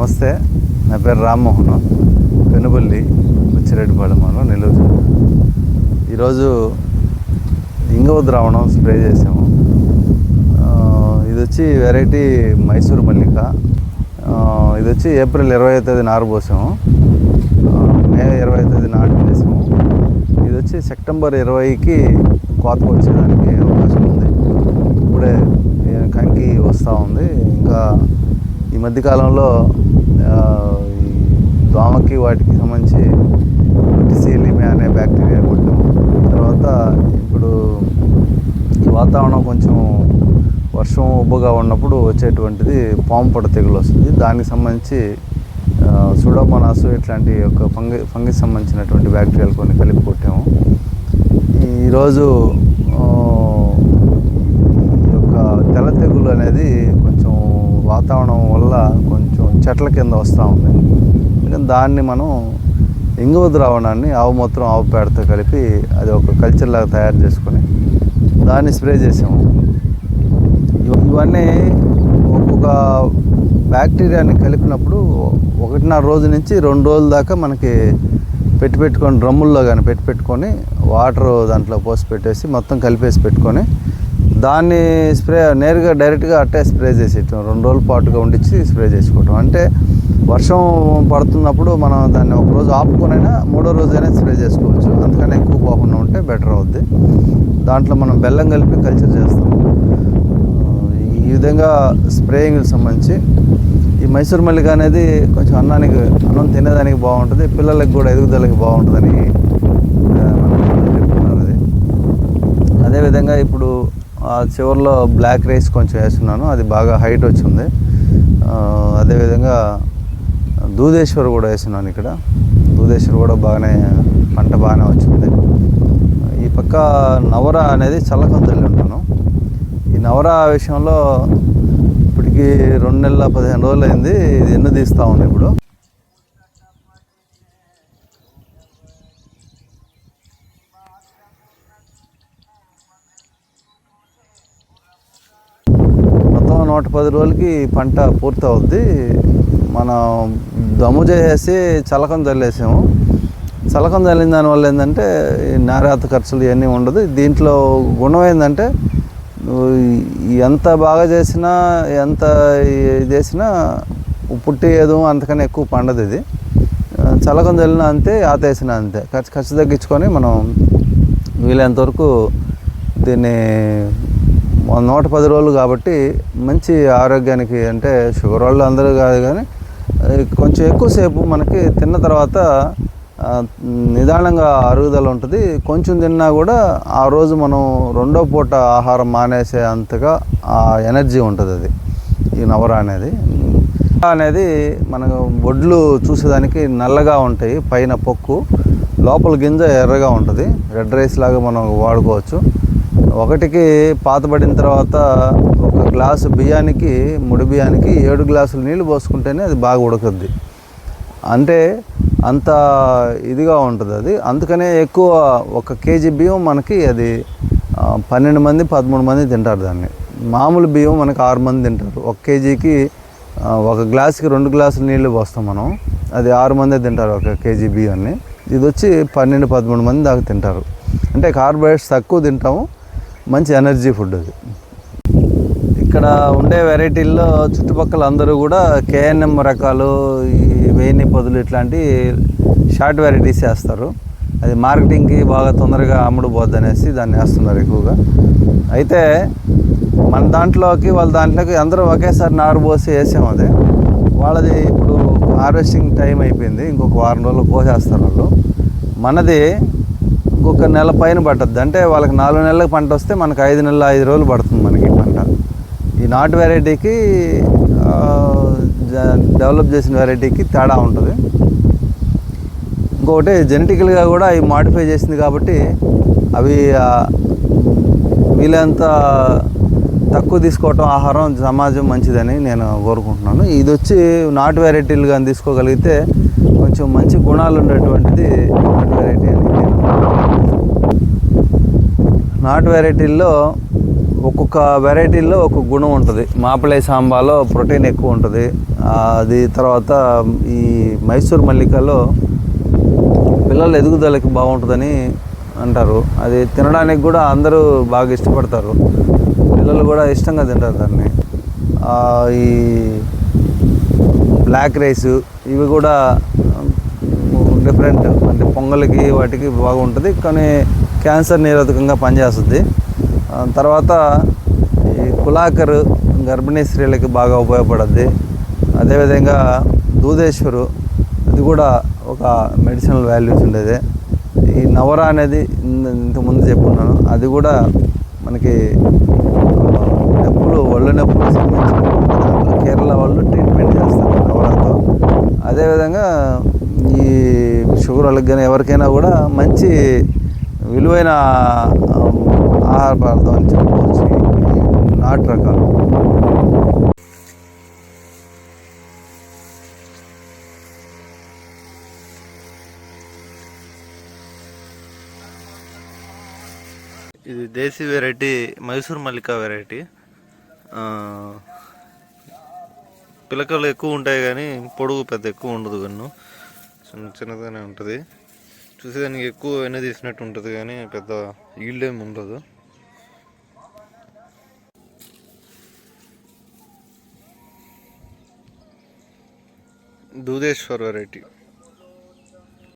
నమస్తే, నా పేరు రామ్మోహన్, పెనుబల్లి, బుచ్చిరెడ్డిపాళెం మండలం, నెల్లూరు జిల్లా. ఈరోజు ఇంగువ ద్రావణం స్ప్రే చేసాము. ఇది వచ్చి వెరైటీ మైసూర్ మల్లిక. ఇది వచ్చి ఏప్రిల్ 20వ తేదీ నారబోసాము, మే 20వ తేదీ నాటు వేసాము. ఇది వచ్చి సెప్టెంబర్ 20కి కోతకు వచ్చేదానికి అవకాశం ఉంది. ఇప్పుడే కంకి వస్తూ ఉంది. ఇంకా ఈ మధ్యకాలంలో ఈ దోమకి వాటికి సంబంధించి టిసిలిమియా అనే బ్యాక్టీరియా కొట్టాము. తర్వాత ఇప్పుడు ఈ వాతావరణం కొంచెం వర్షం ఉబ్బగా ఉన్నప్పుడు వచ్చేటువంటిది పాము పొడ తెగులు వస్తుంది. దానికి సంబంధించి సూడోమోనాస్ ఇట్లాంటి యొక్క ఫంగిస్ సంబంధించినటువంటి బ్యాక్టీరియాలు కొన్ని కలిపి కొట్టాము. ఈరోజు ఈ యొక్క తెల్ల తెగులు అనేది కొంచెం వాతావరణం వల్ల కొంచెం చెట్ల కింద వస్తూ ఉంది. దాన్ని మనం ఇంగువ ద్రావణాన్ని ఆవు మూత్రం, ఆవు పేడతో కలిపి అది ఒక కల్చర్ లాగా తయారు చేసుకొని దాన్ని స్ప్రే చేసాము. ఇవన్నీ ఒక్కొక్క బ్యాక్టీరియాని కలిపినప్పుడు 1.5 రోజు నుంచి 2 రోజుల దాకా మనకి పెట్టుకొని డ్రమ్ముల్లో కానీ పెట్టుకొని వాటర్ దాంట్లో పోసి పెట్టేసి మొత్తం కలిపేసి పెట్టుకొని దాన్ని స్ప్రే నేరుగా డైరెక్ట్గా అట్టే స్ప్రే చేసేయటం, 2 రోజుల పాటుగా ఉండిచ్చి స్ప్రే చేసుకోవటం. అంటే వర్షం పడుతున్నప్పుడు మనం దాన్ని 1 రోజు ఆపుకొనైనా 3వ రోజైనా స్ప్రే చేసుకోవచ్చు. అందుకని ఎక్కువ పోకుండా ఉంటే బెటర్ అవుద్ది. దాంట్లో మనం బెల్లం కలిపి కల్చర్ చేస్తాం. ఈ విధంగా స్ప్రేయింగ్కి సంబంధించి ఈ మైసూర్ మల్లిక అనేది కొంచెం అన్నం తినేదానికి బాగుంటుంది, పిల్లలకి కూడా ఎదుగుదలకి బాగుంటుందని చెప్తున్నారు. అది అదేవిధంగా ఇప్పుడు చివరిలో బ్లాక్ రైస్ కొంచెం వేస్తున్నాను, అది బాగా హైట్ వచ్చింది. అదేవిధంగా దూదేశ్వర్ కూడా వేస్తున్నాను. ఇక్కడ దూదేశ్వర్ కూడా పంట బాగానే వచ్చింది. ఈ పక్క నవరా అనేది చల్లకంతల్లి ఉంటాను. ఈ నవరా విషయంలో ఇప్పటికి 2 నెలల 15 రోజులు అయింది. ఇది ఎన్ను తీస్తూ ఉంది. ఇప్పుడు మొత్తం 110 రోజులకి పంట పూర్తి అవుద్ది. మనం దమ్ము చేసేసి చలకం చల్లేసాము. చలకం చల్లిన దానివల్ల ఏంటంటే నారాత ఖర్చులు ఇవన్నీ ఉండదు. దీంట్లో గుణం ఏంటంటే ఎంత బాగా చేసినా ఎంత చేసినా పుట్టి ఏదో అంతకన్నా ఎక్కువ పండదు. ఇది చలకం చల్లినా అంతే, ఆతేసినా అంతే. ఖర్చు తగ్గించుకొని మనం వీలైనంతవరకు దీన్ని 110 రోజులు కాబట్టి మంచి ఆరోగ్యానికి, అంటే షుగర్ వాళ్ళు అందరూ కాదు కానీ కొంచెం ఎక్కువసేపు మనకి తిన్న తర్వాత నిదానంగా అరుగుదల ఉంటుంది. కొంచెం తిన్నా కూడా ఆ రోజు మనం 2వ పూట ఆహారం మానేసే అంతగా ఆ ఎనర్జీ ఉంటుంది. అది ఈ నవర అనేది మనకు బొడ్లు చూసేదానికి నల్లగా ఉంటాయి, పైన పొక్కు, లోపల గింజ ఎర్రగా ఉంటుంది. రెడ్ రైస్ లాగా మనం వాడుకోవచ్చు. ఒకటికి పాతబడిన తర్వాత 1 గ్లాసు బియ్యానికి, ముడి బియ్యానికి 7 గ్లాసులు నీళ్లు పోసుకుంటేనే అది బాగా ఉడకద్ది. అంటే అంత ఇదిగా ఉంటుంది అది. అందుకనే ఎక్కువ 1 కేజీ బియ్యం మనకి అది 12 మంది 13 మంది తింటారు దాన్ని. మామూలు బియ్యం మనకి 6 మంది తింటారు. 1 కేజీకి 1 గ్లాసుకి 2 గ్లాసులు నీళ్లు పోస్తాం మనం, అది 6 మందే తింటారు 1 కేజీ బియ్యాన్ని. ఇది వచ్చి 12-13 మంది దాకా తింటారు. అంటే కార్బోహైడ్రేట్స్ తక్కువ తింటాము, మంచి ఎనర్జీ ఫుడ్ అది. ఇక్కడ ఉండే వెరైటీల్లో చుట్టుపక్కల అందరూ కూడా KNM రకాలు, ఈ 1010 ఇట్లాంటి షార్ట్ వెరైటీస్ వేస్తారు. అది మార్కెటింగ్కి బాగా తొందరగా అమ్ముడు పోద్ది అనేసి దాన్ని వేస్తున్నారు ఎక్కువగా. అయితే మన దాంట్లోకి వాళ్ళ దాంట్లోకి అందరూ ఒకేసారి నారు పోసి వేసాము. అది వాళ్ళది ఇప్పుడు హార్వెస్టింగ్ టైం అయిపోయింది, ఇంకొక వారం రోజులు కోసేస్తారు వాళ్ళు. మనది ఇంకొక నెల పైన పట్టద్ది. అంటే వాళ్ళకి 4 నెలలకు పంట వస్తే మనకు 5 నెలలు 5 రోజులు పడుతుంది మనకి పంట. ఈ నాటు వెరైటీకి డెవలప్ చేసిన వెరైటీకి తేడా ఉంటుంది. ఇంకొకటి జెనెటికల్గా కూడా అవి మాడిఫై చేసింది కాబట్టి అవి వీలంత తక్కువ తీసుకోవటం ఆహారం సమాజం మంచిదని నేను కోరుకుంటున్నాను. ఇది వచ్చి నాటు వెరైటీలు కానీ తీసుకోగలిగితే కొంచెం మంచి గుణాలు ఉండేటువంటిది నాటు వెరైటీ అని. నాటు వెరైటీల్లో ఒక్కొక్క వెరైటీల్లో ఒక్కొక్క గుణం ఉంటుంది. మాపిళై సాంబాలో ప్రోటీన్ ఎక్కువ ఉంటుంది, అది తర్వాత ఈ మైసూర్ మల్లికలో పిల్లల ఎదుగుదలకి బాగుంటుందని అంటారు. అది తినడానికి కూడా అందరూ బాగా ఇష్టపడతారు, పిల్లలు కూడా ఇష్టంగా తింటారు దాన్ని. ఈ బ్లాక్ రైస్ ఇవి కూడా డిఫరెంట్, అంటే పొంగల్కి వాటికి బాగుంటుంది, కానీ క్యాన్సర్ నిరోధకంగా పనిచేస్తుంది. తర్వాత ఈ కులాకర్ గర్భిణీ స్త్రీలకి బాగా ఉపయోగపడుద్ది. అదేవిధంగా దూదేశ్వరు, అది కూడా ఒక మెడిసినల్ వాల్యూస్ ఉండేది. ఈ నవరా అనేది ఇంతకుముందు చెప్పుకున్నాను, అది కూడా మనకి ఒళ్ళు నొప్పులు సంబంధించిన దాంట్లో కేరళ వాళ్ళు ట్రీట్మెంట్ చేస్తారు నవరాతో. అదేవిధంగా ఈ షుగర్ వాళ్ళకి కానీ ఎవరికైనా కూడా మంచి విలువైన ఆహార పదార్థం అని చెప్పుకోవచ్చు ఈ నాటు రకాలు. ఇది దేశీ వెరైటీ మైసూర్ మల్లికా వెరైటీ. పిలకలు ఎక్కువ ఉంటాయి కానీ పొడుగు పెద్ద ఎక్కువ ఉండదు, గన్ను చిన్నగానే ఉంటుంది. చూసేదానికి ఎక్కువ వెన్న తీసినట్టు ఉంటుంది కానీ పెద్ద ఈల్డ్ ఏమి ఉండదు. దూదేశ్వర్ వెరైటీ.